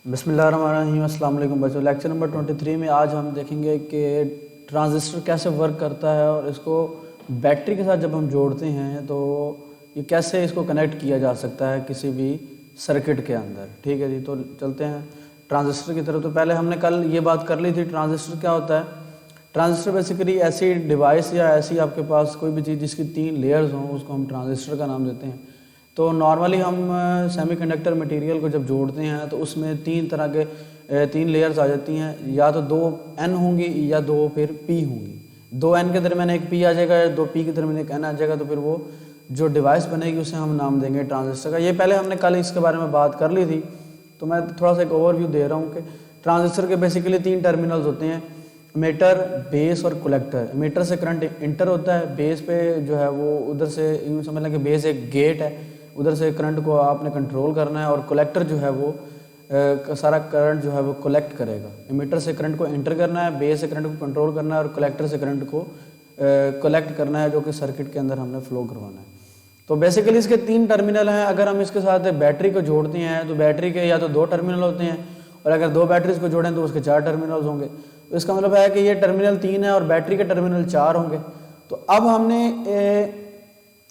बिस्मिल्लाहिर्रहमानिर्रहीम। अस्सलाम वालेकुम बच्चों। लेक्चर नंबर 23 में आज हम देखेंगे कि ट्रांजिस्टर कैसे वर्क करता है और इसको बैटरी के साथ जब हम जोड़ते हैं तो ये कैसे इसको कनेक्ट किया जा सकता है किसी भी सर्किट के अंदर। ठीक है जी, तो चलते हैं ट्रांजिस्टर की तरफ। तो पहले हमने कल ये बात कर ली थी ट्रांजिस्टर क्या होता है। ट्रांजिस्टर बेसिकली ऐसी डिवाइस या ऐसी आपके पास कोई भी चीज़ जिसकी 3 लेयर्स हों उसको हम ट्रांजिस्टर का नाम देते हैं। तो नॉर्मली हम सेमीकंडक्टर मटेरियल को जब जोड़ते हैं तो उसमें 3 तरह के 3 लेयर्स आ जाती हैं, या तो 2 N होंगी या 2 फिर P होंगी। 2 N के दरमियान एक P आ जाएगा या 2 P के दरमियान एक N आ जाएगा, तो फिर वो जो डिवाइस बनेगी उसे हम नाम देंगे ट्रांजिस्टर का। ये पहले हमने कल इसके बारे में बात कर ली थी, तो मैं थोड़ा सा एक ओवरव्यू दे रहा हूँ कि ट्रांजिस्टर के बेसिकली 3 टर्मिनल्स होते हैं, एमिटर, बेस और कलेक्टर। एमिटर से करंट इंटर होता है, बेस पे जो है वो उधर से यूँ समझ लें कि बेस एक गेट है, उधर से करंट को आपने कंट्रोल करना है, और कलेक्टर जो है वो सारा करंट जो है वो कलेक्ट करेगा। एमिटर से करंट को इंटर करना है, बेस से करंट को कंट्रोल करना है, और कलेक्टर से करंट को कलेक्ट करना है, जो कि सर्किट के अंदर हमने फ्लो करवाना है। तो बेसिकली इसके 3 टर्मिनल हैं। अगर हम इसके साथ बैटरी को जोड़ते हैं तो बैटरी के या तो 2 टर्मिनल होते हैं, और अगर 2 बैटरीज को जोड़ें तो उसके 4 टर्मिनल्स होंगे। तो इसका मतलब है कि ये टर्मिनल 3 है और बैटरी के टर्मिनल 4 होंगे। तो अब हमने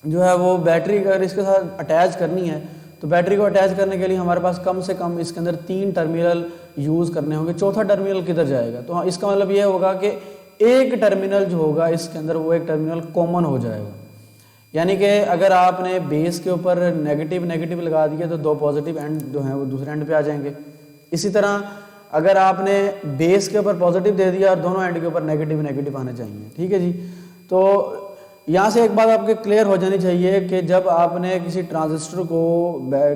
जो है वो बैटरी अगर इसके साथ अटैच करनी है तो बैटरी को अटैच करने के लिए हमारे पास कम से कम इसके अंदर 3 टर्मिनल यूज़ करने होंगे। चौथा टर्मिनल किधर जाएगा? तो हाँ, इसका मतलब ये होगा कि एक टर्मिनल जो होगा इसके अंदर वो एक टर्मिनल कॉमन हो जाएगा। यानी कि अगर आपने बेस के ऊपर नेगेटिव नेगेटिव लगा दिया तो 2 पॉजिटिव एंड जो है वो दूसरे एंड पे आ जाएंगे। इसी तरह अगर आपने बेस के ऊपर पॉजिटिव दे दिया और दोनों एंड के ऊपर नेगेटिव नेगेटिव आने चाहिए। ठीक है जी। तो यहाँ से एक बात आपके क्लियर हो जानी चाहिए कि जब आपने किसी ट्रांजिस्टर को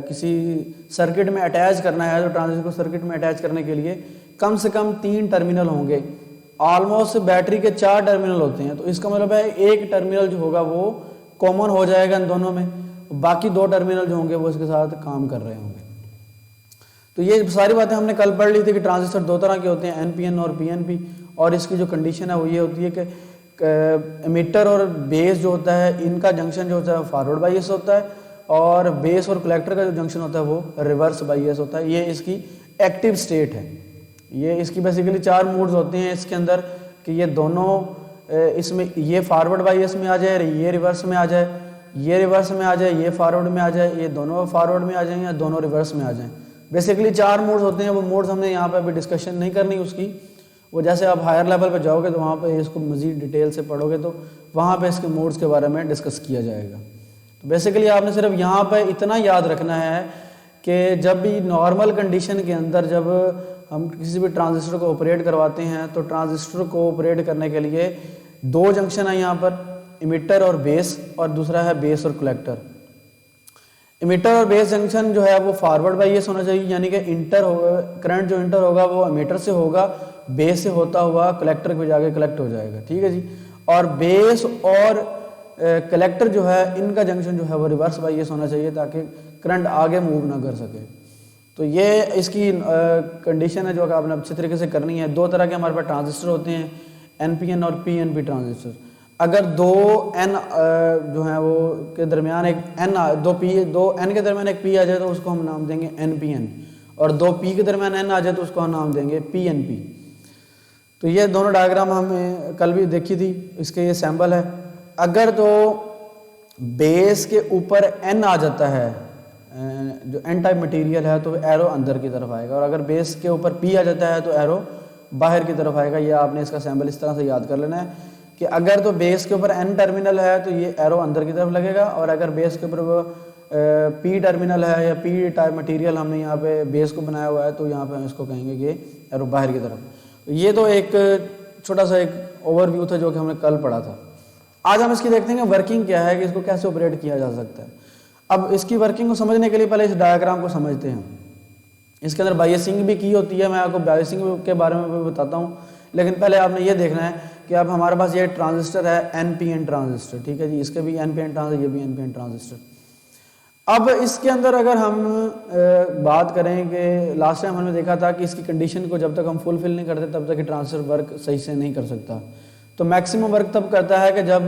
किसी सर्किट में अटैच करना है तो ट्रांजिस्टर को सर्किट में अटैच करने के लिए कम से कम 3 टर्मिनल होंगे। ऑलमोस्ट बैटरी के 4 टर्मिनल होते हैं, तो इसका मतलब है एक टर्मिनल जो होगा वो कॉमन हो जाएगा इन दोनों में, बाकी 2 टर्मिनल जो होंगे वो इसके साथ काम कर रहे होंगे। तो ये सारी बातें हमने कल पढ़ ली थी कि ट्रांजिस्टर 2 तरह के होते हैं, NPN और PNP, और इसकी जो कंडीशन है वो ये होती है कि एमिटर और बेस जो होता है इनका जंक्शन जो होता है फॉरवर्ड बायस होता है, और बेस और कलेक्टर का जो जंक्शन होता है वो रिवर्स बायस होता है। ये इसकी एक्टिव स्टेट है। ये इसकी बेसिकली 4 मोड्स होते हैं इसके अंदर कि ये दोनों इसमें ये फॉरवर्ड बायस में आ जाए, ये रिवर्स में आ जाए, ये रिवर्स में आ जाए, ये फॉरवर्ड में आ जाए, ये दोनों फॉरवर्ड में आ जाएंगे या दोनों रिवर्स में आ जाएं। बेसिकली 4 मोड्स होते हैं। वो मोड्स हमने यहाँ पे अभी डिस्कशन नहीं करनी उसकी, वो जैसे आप हायर लेवल पे जाओगे तो वहाँ पे इसको मज़ीद डिटेल से पढ़ोगे तो वहाँ पे इसके मोड्स के बारे में डिस्कस किया जाएगा। तो बेसिकली आपने सिर्फ यहाँ पे इतना याद रखना है कि जब भी नॉर्मल कंडीशन के अंदर जब हम किसी भी ट्रांजिस्टर को ऑपरेट करवाते हैं तो ट्रांजिस्टर को ऑपरेट करने के लिए 2 जंक्शन है यहाँ पर, एमिटर और बेस, और दूसरा है बेस और कलेक्टर। एमिटर और बेस जंक्शन जो है वो फॉरवर्ड बायस होना चाहिए, यानी कि इंटर होगा, करंट जो इंटर होगा वो एमिटर से होगा, बेस से होता हुआ कलेक्टर पे जाके कलेक्ट हो जाएगा। ठीक है जी। और बेस और कलेक्टर जो है इनका जंक्शन जो है वो रिवर्स बायस होना चाहिए ताकि करंट आगे मूव ना कर सके। तो ये इसकी कंडीशन है जो कि आपने अच्छे तरीके से करनी है। 2 तरह के हमारे पास ट्रांजिस्टर होते हैं, NPN और PNP ट्रांजिस्टर। अगर 2 N जो है वो के दरमियान एक दो N के दरमियान एक P आ जाए तो उसको हम नाम देंगे NPN, और 2 P के दरमियान N आ जाए तो उसको हम नाम देंगे PNP। तो ये दोनों डायग्राम हमने कल भी देखी थी, इसके ये सैम्पल है। अगर तो बेस के ऊपर N आ जाता है, जो N टाइप मटेरियल है, तो एरो अंदर की तरफ आएगा, और अगर बेस के ऊपर P आ जाता है तो एरो बाहर की तरफ आएगा। ये आपने इसका सैम्पल इस तरह से याद कर लेना है कि अगर तो बेस के ऊपर N टर्मिनल है तो ये एरो अंदर की तरफ लगेगा, और अगर बेस के ऊपर P टर्मिनल है या P टाइप मटेरियल हमने यहाँ पे बेस को बनाया हुआ है तो यहाँ पे हम इसको कहेंगे कि एरो बाहर की तरफ। ये तो एक छोटा सा एक ओवरव्यू था जो कि हमने कल पढ़ा था। आज हम इसकी देखते हैं कि वर्किंग क्या है, कि इसको कैसे ऑपरेट किया जा सकता है। अब इसकी वर्किंग को समझने के लिए पहले इस डायग्राम को समझते हैं। इसके अंदर बायसिंग भी की होती है, मैं आपको बायसिंग के बारे में भी बताता हूँ, लेकिन पहले आपने ये देखना है कि अब हमारे पास ये ट्रांजिस्टर है NPN ट्रांजिस्टर। ठीक है जी, इसके भी NPN ट्रांजिस्टर, ये भी NPN ट्रांजिस्टर। अब इसके अंदर अगर हम बात करें कि लास्ट टाइम हमने देखा था कि इसकी कंडीशन को जब तक हम फुलफिल नहीं करते तब तक ट्रांजिस्टर वर्क सही से नहीं कर सकता। तो मैक्सिमम वर्क तब करता है कि जब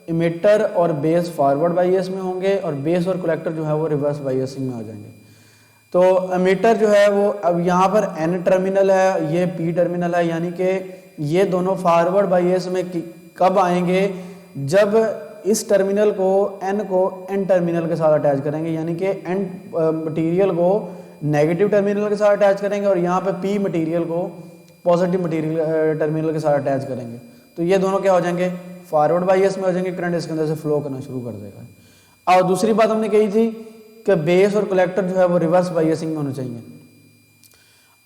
इमिटर और बेस फॉरवर्ड बायस में होंगे और बेस और कलेक्टर जो है वो रिवर्स बायसिंग में आ जाएंगे। तो एमीटर जो है वो अब यहाँ पर N टर्मिनल है, ये P टर्मिनल है, यानी कि ये दोनों फॉरवर्ड बायस में कब आएंगे, जब इस टर्मिनल को N को N टर्मिनल के साथ अटैच करेंगे, यानी कि N मटेरियल को नेगेटिव टर्मिनल के साथ अटैच करेंगे और यहाँ पे P मटेरियल को पॉजिटिव मटेरियल टर्मिनल के साथ अटैच करेंगे। तो ये दोनों क्या हो जाएंगे, फॉरवर्ड बायस में हो जाएंगे, करंट इसके अंदर से फ्लो करना शुरू कर देगा। और दूसरी बात हमने कही थी कि बेस और कलेक्टर जो है वो रिवर्स बायसिंग में होने चाहिए।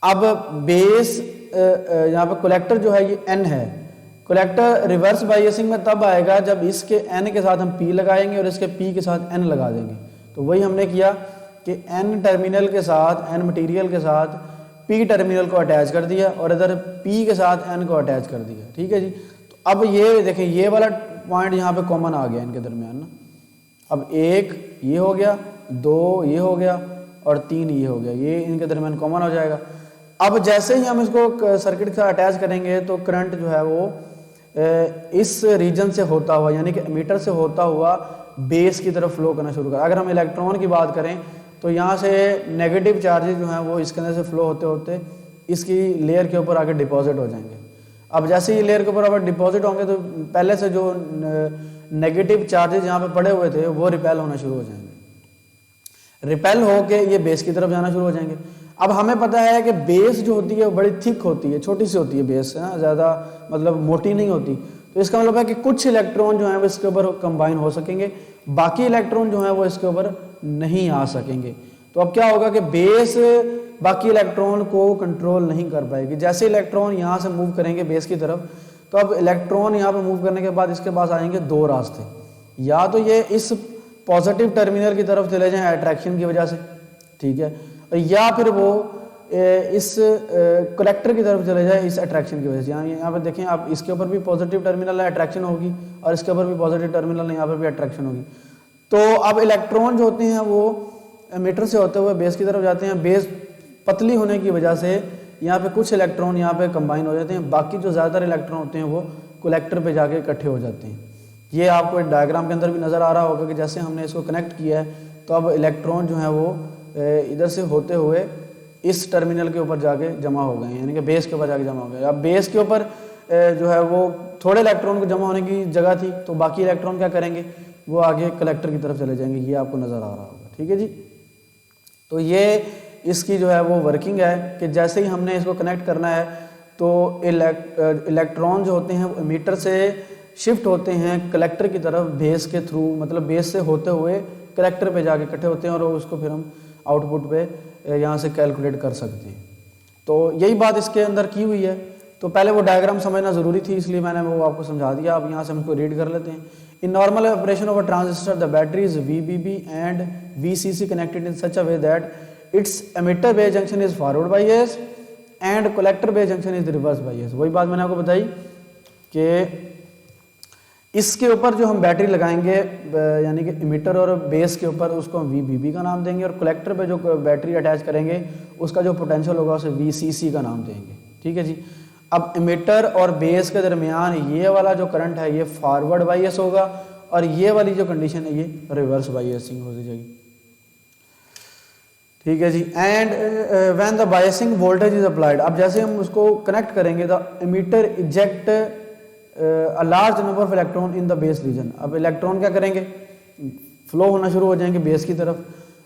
अब बेस यहाँ पे कलेक्टर जो है ये N है, कलेक्टर रिवर्स बायसिंग में तब आएगा जब इसके N के साथ हम P लगाएंगे और इसके P के साथ N लगा देंगे। तो वही हमने किया कि N टर्मिनल के साथ, N मटेरियल के साथ P टर्मिनल को अटैच कर दिया और इधर P के साथ N को अटैच कर दिया। ठीक है जी। तो अब ये देखें, ये वाला पॉइंट यहाँ पे कॉमन आ गया इनके दरमियान ना। अब एक ये हो गया, दो ये हो गया और तीन ये हो गया, ये इनके दरमियान कॉमन हो जाएगा। अब जैसे ही हम इसको सर्किट के साथ अटैच करेंगे तो करंट जो है वो इस रीजन से होता हुआ, यानी कि एमीटर से होता हुआ बेस की तरफ फ्लो करना शुरू कर। अगर हम इलेक्ट्रॉन की बात करें तो यहाँ से नेगेटिव चार्जेस जो हैं वो इसके अंदर से फ्लो होते होते इसकी लेयर के ऊपर आके डिपॉजिट हो जाएंगे। अब जैसे ही लेयर के ऊपर अगर डिपॉजिट होंगे तो पहले से जो नेगेटिव चार्जेस यहाँ पे पड़े हुए थे वो रिपेल होना शुरू हो जाएंगे। रिपेल होके ये बेस की तरफ जाना शुरू हो जाएंगे। अब हमें पता है कि बेस जो होती है वो बड़ी थिक होती है, छोटी सी होती है बेस, है ज़्यादा मतलब मोटी नहीं होती। तो इसका मतलब है कि कुछ इलेक्ट्रॉन जो है वो इसके ऊपर कंबाइन हो सकेंगे, बाकी इलेक्ट्रॉन जो है वो इसके ऊपर नहीं आ सकेंगे। तो अब क्या होगा कि बेस बाकी इलेक्ट्रॉन को कंट्रोल नहीं कर पाएगी। जैसे इलेक्ट्रॉन यहाँ से मूव करेंगे बेस की तरफ, तो अब इलेक्ट्रॉन यहाँ पे मूव करने के बाद इसके पास आएंगे दो रास्ते, या तो ये इस पॉजिटिव टर्मिनल की तरफ चले जाएं अट्रैक्शन की वजह से, ठीक है, या फिर वो इस कलेक्टर की तरफ चले जाए इस अट्रैक्शन की वजह से। यहाँ पे देखें आप, इसके ऊपर भी पॉजिटिव टर्मिनल है, अट्रैक्शन होगी, और इसके ऊपर भी पॉजिटिव टर्मिनल है, यहाँ पर भी अट्रैक्शन होगी। तो अब इलेक्ट्रॉन जो होते हैं वो एमीटर से होते हुए बेस की तरफ जाते हैं। बेस पतली होने की वजह से यहाँ पे कुछ इलेक्ट्रॉन यहाँ पे कंबाइन हो जाते हैं, बाकी जो ज़्यादातर इलेक्ट्रॉन होते हैं वो कलेक्टर पे जाके इकट्ठे हो जाते हैं। ये आपको एक डायग्राम के अंदर भी नज़र आ रहा होगा कि जैसे हमने इसको कनेक्ट किया है तो अब इलेक्ट्रॉन जो है वो इधर से होते हुए इस टर्मिनल के ऊपर जाके जमा हो गए हैं, यानी कि बेस के ऊपर जाके जमा हो गए। अब बेस के ऊपर जो है वो थोड़े इलेक्ट्रॉन को जमा होने की जगह थी, तो बाकी इलेक्ट्रॉन क्या करेंगे, वो आगे कलेक्टर की तरफ चले जाएंगे। ये आपको नज़र आ रहा होगा, ठीक है जी। तो ये इसकी जो है वो वर्किंग है कि जैसे ही हमने इसको कनेक्ट करना है तो इलेक्ट्रॉन जो होते हैं वो एमीटर से शिफ्ट होते हैं कलेक्टर की तरफ बेस के थ्रू, मतलब बेस से होते हुए कलेक्टर पे जाके इकट्ठे होते हैं और उसको फिर हम आउटपुट पे यहाँ से कैलकुलेट कर सकते हैं। तो यही बात इसके अंदर की हुई है। तो पहले वो डायग्राम समझना ज़रूरी थी, इसलिए मैंने वो आपको समझा दिया। अब यहाँ से हम उसको रीड कर लेते हैं। In normal operation of a transistor the battery is VBB and VCC connected in such a way that it's emitter base junction is forward bias and collector base junction is reverse बायस। वही बात मैंने आपको बताई कि इसके ऊपर जो हम बैटरी लगाएंगे यानी कि एमिटर और बेस के ऊपर उसको हम VBB का नाम देंगे, और कलेक्टर पे जो बैटरी अटैच करेंगे उसका जो पोटेंशियल होगा उसे VCC का नाम देंगे, ठीक है जी। अब एमिटर और बेस के दरमियान ये वाला जो करंट है ये फॉरवर्ड बायस होगा और ये वाली जो कंडीशन है ये रिवर्स बायसिंग हो जाएगी, ठीक है जी। And when the biasing voltage is applied, अब जैसे हम उसको कनेक्ट करेंगे the emitter eject a large number of electron in the base region. अब इलेक्ट्रॉन क्या करेंगे, फ्लो होना शुरू हो जाएंगे बेस की तरफ।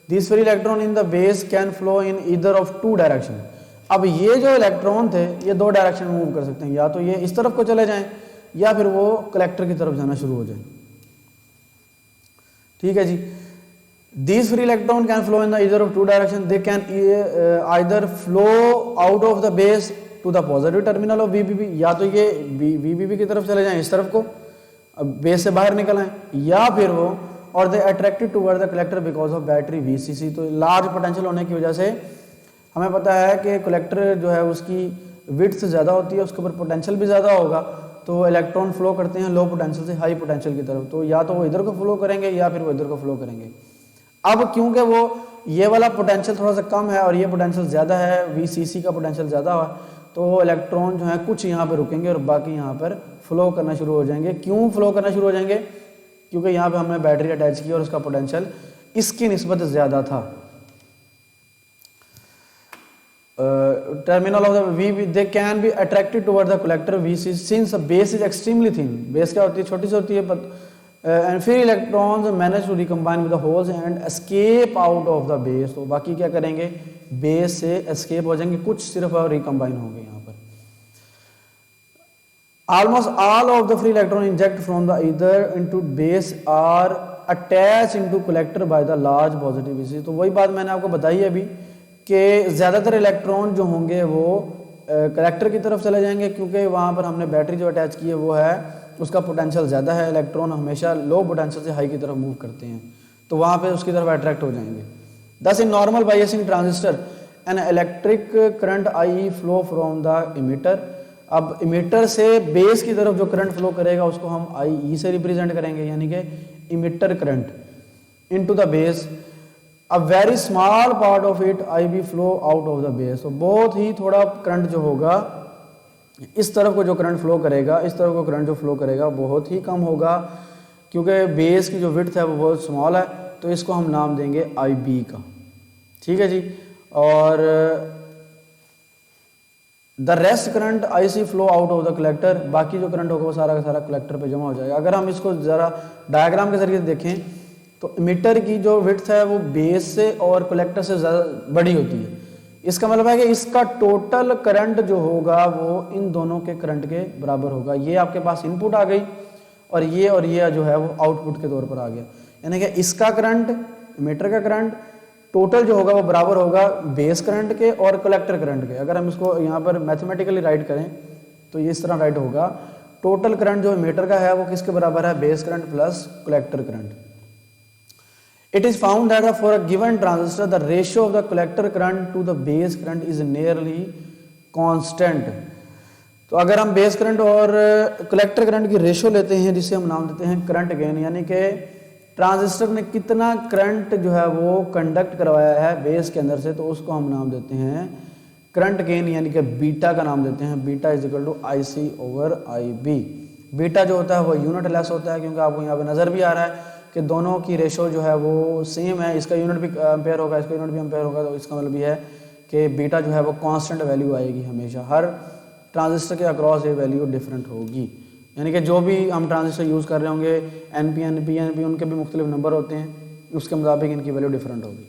This free electron in the base can flow in either of two direction. अब ये जो इलेक्ट्रॉन थे ये दो डायरेक्शन में मूव कर सकते हैं, या तो ये इस तरफ को चले जाएं या फिर वो कलेक्टर की तरफ जाना शुरू हो जाए, ठीक है जी। These free electron can flow in the either of two directions. They can either flow out of the base to the positive terminal of VBB, या तो ये VBB की तरफ चले जाएं इस तरफ को, अब बेस से बाहर निकल आए, या फिर वो और they attracted toward the collector because of battery VCC। तो लार्ज पोटेंशियल होने की वजह से हमें पता है कि कलेक्टर जो है उसकी विड्थ ज़्यादा होती है, उसके ऊपर पोटेंशियल भी ज़्यादा होगा, तो इलेक्ट्रॉन फ्लो करते हैं लो पोटेंशियल से हाई पोटेंशियल की तरफ। तो या तो वो इधर को फ्लो करेंगे या फिर वो इधर को फ्लो करेंगे। अब क्योंकि वो ये वाला पोटेंशियल थोड़ा सा कम है और ये पोटेंशियल ज़्यादा है, VCC का पोटेंशियल ज़्यादा है, तो इलेक्ट्रॉन जो है कुछ यहाँ पर रुकेंगे और बाकी यहाँ पर फ्लो करना शुरू हो जाएंगे। क्यों फ्लो करना शुरू हो जाएंगे, क्योंकि यहाँ पे हमने बैटरी अटैच की और उसका पोटेंशियल इसकी निस्बत ज़्यादा था। terminal of the V, they can be attracted toward the collector V since the base is extremely thin. base क्या होती है, छोटी सी होती है, and free electrons manage to recombine with the holes and escape out of the base. तो बाकी क्या करेंगे, बेस से escape हो जाएंगे, कुछ सिर्फ और recombine होंगे यहाँ पर. Almost all of the free electron inject from the either into base are attached into collector by the large positive VC. तो वही बात मैंने आपको बताई अभी कि ज़्यादातर इलेक्ट्रॉन जो होंगे वो कलेक्टर की तरफ चले जाएंगे, क्योंकि वहाँ पर हमने बैटरी जो अटैच की है वो है, उसका पोटेंशियल ज़्यादा है. इलेक्ट्रॉन हमेशा लो पोटेंशियल से हाई की तरफ मूव करते हैं, तो वहाँ पे उसकी तरफ अट्रैक्ट हो जाएंगे. दस in normal biasing transistor an electric current I flow from the emitter. अब इमीटर से बेस की तरफ जो करंट फ्लो करेगा उसको हम आई ई से रिप्रेजेंट करेंगे, यानी कि emitter current into the base. A very small part of it I B flow out of the base. तो बहुत ही थोड़ा करंट जो होगा, इस तरफ को जो करंट फ्लो करेगा, इस तरफ को करंट जो फ्लो करेगा बहुत ही कम होगा, क्योंकि बेस की जो विड्थ है वो बहुत स्मॉल है. तो इसको हम नाम देंगे आई बी का. ठीक है जी. और the rest current I C flow out of the collector. बाकी जो करंट होगा वो सारा का सारा कलेक्टर पे जमा हो जाएगा. अगर हम इसको ज़रा डायग्राम के जरिए देखें तो मीटर की जो विड्थ है वो बेस से और कलेक्टर से ज़्यादा बड़ी होती है. इसका मतलब है कि इसका टोटल करंट जो होगा वो इन दोनों के करंट के बराबर होगा. ये आपके पास इनपुट आ गई और ये जो है वो आउटपुट के तौर पर आ गया, यानी कि इसका करंट, मीटर का करंट टोटल जो होगा वो बराबर होगा बेस करंट के और कलेक्टर करंट के. अगर हम इसको यहाँ पर मैथमेटिकली राइट करें तो ये इस तरह राइट होगा, टोटल करंट जो मीटर का है वो किसके बराबर है, base current plus collector current. It is found that for a given transistor, the ratio of the collector current to the base current is nearly constant. तो अगर हम बेस करंट और कलेक्टर करंट की रेशो लेते हैं, जिसे हम नाम देते हैं करंट गेन, यानी कि ट्रांजिस्टर ने कितना करंट जो है वो कंडक्ट करवाया है बेस के अंदर से, तो उसको हम नाम देते हैं करंट गेन, यानी कि बीटा का नाम देते हैं. Beta is equal to I C over I B. Beta जो होता है वो यूनिट लेस होता है, क्योंकि आपको यहाँ पे नज़र भी आ रहा है कि दोनों की रेशो जो है वो सेम है. इसका यूनिट भी एम्पेयर होगा, इसका यूनिट भी एम्पेयर होगा, तो इसका मतलब ये है कि बीटा जो है वो कांस्टेंट वैल्यू आएगी हमेशा. हर ट्रांजिस्टर के अक्रॉस ये वैल्यू डिफरेंट होगी, यानी कि जो भी हम ट्रांजिस्टर यूज़ कर रहे होंगे एनपी उनके भी मुख्तलिफ नंबर होते हैं, उसके मुताबिक इनकी वैल्यू डिफरेंट होगी.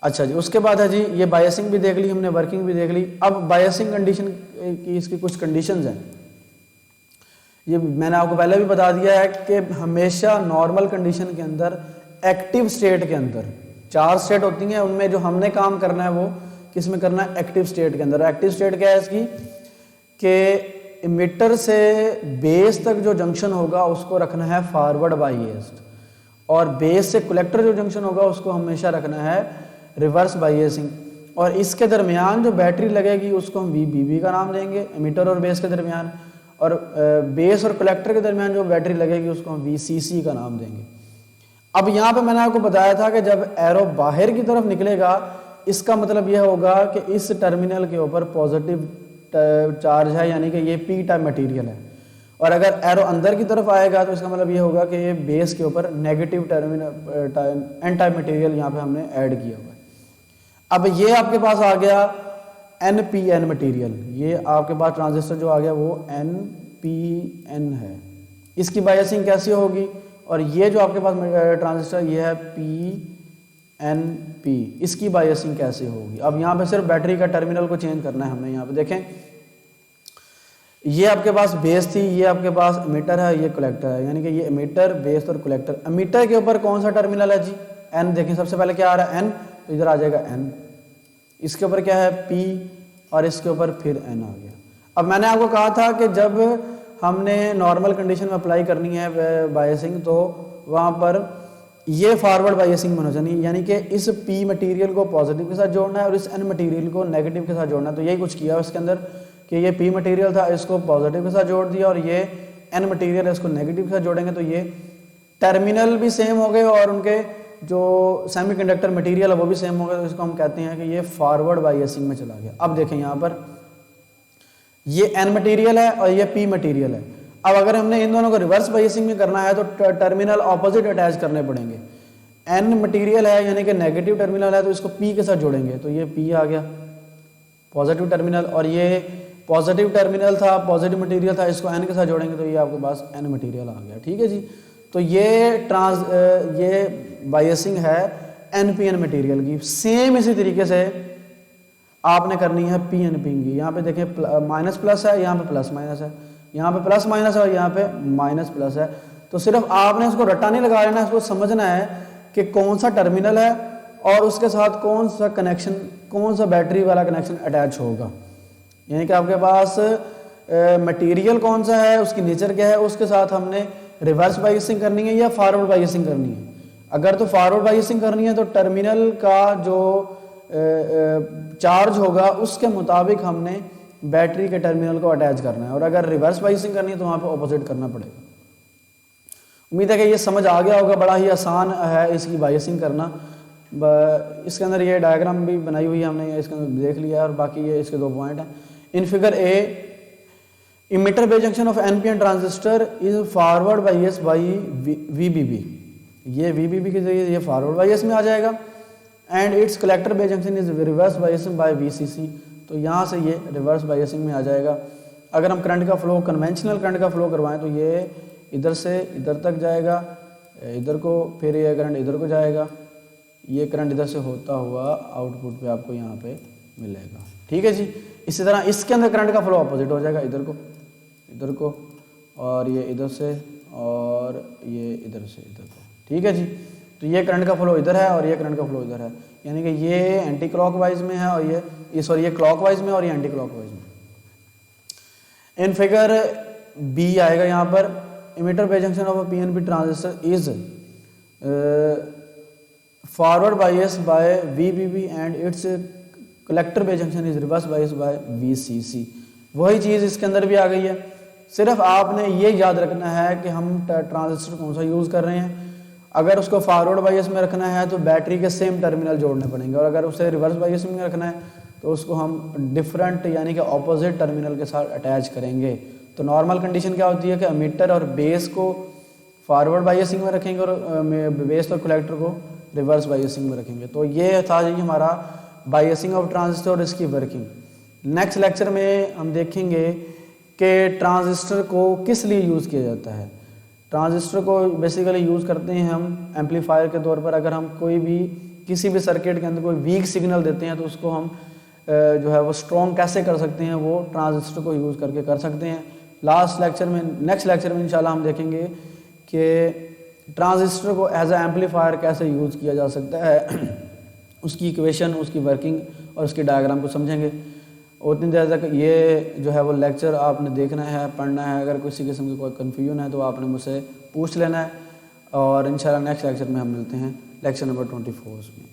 अच्छा जी, उसके बाद है जी ये बायसिंग भी देख ली हमने, वर्किंग भी देख ली. अब बायसिंग कंडीशन की इसकी कुछ कंडीशंस हैं. ये मैंने आपको पहले भी बता दिया है कि हमेशा नॉर्मल कंडीशन के अंदर, एक्टिव स्टेट के अंदर 4 स्टेट होती हैं, उनमें जो हमने काम करना है वो किस में करना है, एक्टिव स्टेट के अंदर. एक्टिव स्टेट क्या है इसकी, कि इमीटर से बेस तक जो जंक्शन होगा उसको रखना है फॉरवर्ड बायस्ड, और बेस से कलेक्टर जो जंक्शन होगा उसको हमेशा रखना है रिवर्स बायसिंग. और इसके दरमियान जो बैटरी लगेगी उसको हम वीबीबी का नाम देंगे, इमीटर और बेस के दरमियान. और बेस और कलेक्टर के दरमियान जो बैटरी लगेगी उसको हम वीसीसी का नाम देंगे. अब यहाँ पे मैंने आपको बताया था कि जब एरो बाहर की तरफ निकलेगा, इसका मतलब यह होगा कि इस टर्मिनल के ऊपर पॉजिटिव चार्ज है, यानी कि ये पी टाइप मटेरियल है. और अगर एरो अंदर की तरफ आएगा तो इसका मतलब ये होगा कि ये बेस के ऊपर negative terminal N type material यहाँ पे हमने ऐड किया हुआ है. अब ये आपके पास आ गया NPN मटेरियल. ये आपके पास ट्रांजिस्टर जो आ गया वो NPN है. इसकी बायसिंग कैसी होगी, और ये जो आपके पास ट्रांजिस्टर ये है PNP, इसकी बायसिंग कैसे होगी. अब यहाँ पे सिर्फ बैटरी का टर्मिनल को चेंज करना है हमने. यहाँ पे देखें, ये आपके पास बेस थी, ये आपके पास एमीटर है, ये कलेक्टर है, यानी कि ये एमीटर, बेस और कलेक्टर. एमीटर के ऊपर कौन सा टर्मिनल है जी, N. देखें सबसे पहले क्या आ रहा है N, तो इधर आ जाएगा N. इसके ऊपर क्या है P, और इसके ऊपर फिर N आ गया. अब मैंने आपको कहा था कि जब हमने नॉर्मल कंडीशन में अप्लाई करनी है बायसिंग, तो वहाँ पर ये फॉरवर्ड बायसिंग होना चाहिए, यानी कि इस P मटेरियल को पॉजिटिव के साथ जोड़ना है और इस N मटेरियल को नेगेटिव के साथ जोड़ना है. तो यही कुछ किया है इसके अंदर कि ये P मटेरियल था, इसको पॉजिटिव के साथ जोड़ दिया, और ये N मटेरियल है, इसको नेगेटिव के साथ जोड़ेंगे, तो ये टर्मिनल भी सेम हो गए और उनके जो सेमीकंडक्टर मटेरियल है वो भी सेम हो गया. तो इसको हम कहते हैं कि ये फॉरवर्ड बायसिंग में चला गया. अब देखें यहाँ पर ये N मटेरियल है और ये P मटेरियल है. अब अगर हमने इन दोनों को रिवर्स बायसिंग में करना है तो टर्मिनल ऑपोजिट अटैच करने पड़ेंगे. N मटेरियल है यानी कि नेगेटिव टर्मिनल है, तो इसको P के साथ जोड़ेंगे, तो ये P आ गया. पॉजिटिव टर्मिनल, और ये पॉजिटिव टर्मिनल था, पॉजिटिव मटेरियल था, इसको n के साथ जोड़ेंगे तो ये आपके पास n मटेरियल आ गया। ठीक है जी। तो ये बायसिंग है NPN मटेरियल की। सेम इसी तरीके से आपने करनी है PNP की। यहाँ पे देखें माइनस प्लस है, यहाँ पे प्लस माइनस है, यहाँ पे प्लस माइनस है और यहाँ पे माइनस प्लस है। तो सिर्फ आपने इसको रट्टा नहीं लगा लेना, इसको समझना है कि कौन सा टर्मिनल है और उसके साथ कौन सा कनेक्शन, कौन सा बैटरी वाला कनेक्शन अटैच होगा। यानी कि आपके पास मटेरियल कौन सा है, उसकी नेचर क्या है, उसके साथ हमने रिवर्स बायसिंग करनी है या फॉरवर्ड बायसिंग करनी है। अगर तो फॉरवर्ड बायसिंग करनी है तो टर्मिनल का जो चार्ज होगा उसके मुताबिक हमने बैटरी के टर्मिनल को अटैच करना है, और अगर रिवर्स बायसिंग करनी है तो वहाँ पे ऑपोजिट करना पड़ेगा। उम्मीद है कि ये समझ आ गया होगा। बड़ा ही आसान है इसकी बायसिंग करना। इसके अंदर ये डायग्राम भी बनाई हुई है हमने, इसके अंदर देख लिया है, और बाकी ये इसके 2 पॉइंट हैं। In figure A emitter base junction of NPN transistor is forward bias by VBB। ये VBB के जरिए ये फॉरवर्ड बायस में आ जाएगा, and it's collector base junction is reverse biasing by VCC। तो यहाँ से ये रिवर्स बायसिंग में आ जाएगा। अगर हम करंट का फ्लो, कन्वेंशनल करंट का फ्लो करवाएं तो ये इधर से इधर तक जाएगा, इधर को, फिर ये करंट इधर को जाएगा, ये करंट इधर से होता हुआ आउटपुट पे आपको यहाँ पे मिलेगा। ठीक है जी। इसी तरह इसके अंदर करंट का फ्लो अपोजिट हो जाएगा, इधर को, और ये इधर से, और ये इधर से इधर को। ठीक है जी। तो ये करंट का फ्लो इधर है और ये करंट का फ्लो इधर है, यानी कि ये एंटी क्लॉकवाइज में है और ये क्लॉकवाइज में और ये एंटी क्लॉकवाइज में। इन फिगर बी आएगा यहाँ पर, emitter base junction of a PNP transistor is forward bias by VBB and it's collector base junction is reverse bias by VCC। वही चीज़ इसके अंदर भी आ गई है। सिर्फ आपने ये याद रखना है कि हम ट्रांजिस्टर कौन सा यूज़ कर रहे हैं। अगर उसको फॉरवर्ड बायस में रखना है तो बैटरी के सेम टर्मिनल जोड़ने पड़ेंगे, और अगर उसे रिवर्स बायस में रखना है तो उसको हम डिफरेंट यानी कि ऑपोजिट टर्मिनल के साथ अटैच करेंगे। तो नॉर्मल कंडीशन क्या होती है कि एमीटर और बेस को फॉरवर्ड बायसिंग में रखेंगे और बेस और कलेक्टर को रिवर्स बायसिंग में रखेंगे। तो ये था जी हमारा बायसिंग ऑफ ट्रांजिस्टर और इसकी वर्किंग। नेक्स्ट लेक्चर में हम देखेंगे कि ट्रांजिस्टर को किस लिए यूज़ किया जाता है। ट्रांजिस्टर को बेसिकली यूज़ करते हैं हम एम्पलीफायर के तौर पर। अगर हम कोई भी किसी भी सर्किट के अंदर कोई वीक सिग्नल देते हैं तो उसको हम जो है वो स्ट्रॉन्ग कैसे कर सकते हैं, वो ट्रांजिस्टर को यूज़ करके कर सकते हैं। नेक्स्ट लेक्चर में इंशाल्लाह हम देखेंगे कि ट्रांजिस्टर को एज ए एम्पलीफायर कैसे यूज़ किया जा सकता है, उसकी इक्वेशन, उसकी वर्किंग और उसकी डायग्राम को समझेंगे। उतनी देर तक ये जो है वो लेक्चर आपने देखना है, पढ़ना है। अगर किसी किस्म की कोई कन्फ्यूजन है तो आपने मुझसे पूछ लेना है, और इंशाल्लाह नेक्स्ट लेक्चर में हम मिलते हैं, लेक्चर नंबर 24 में।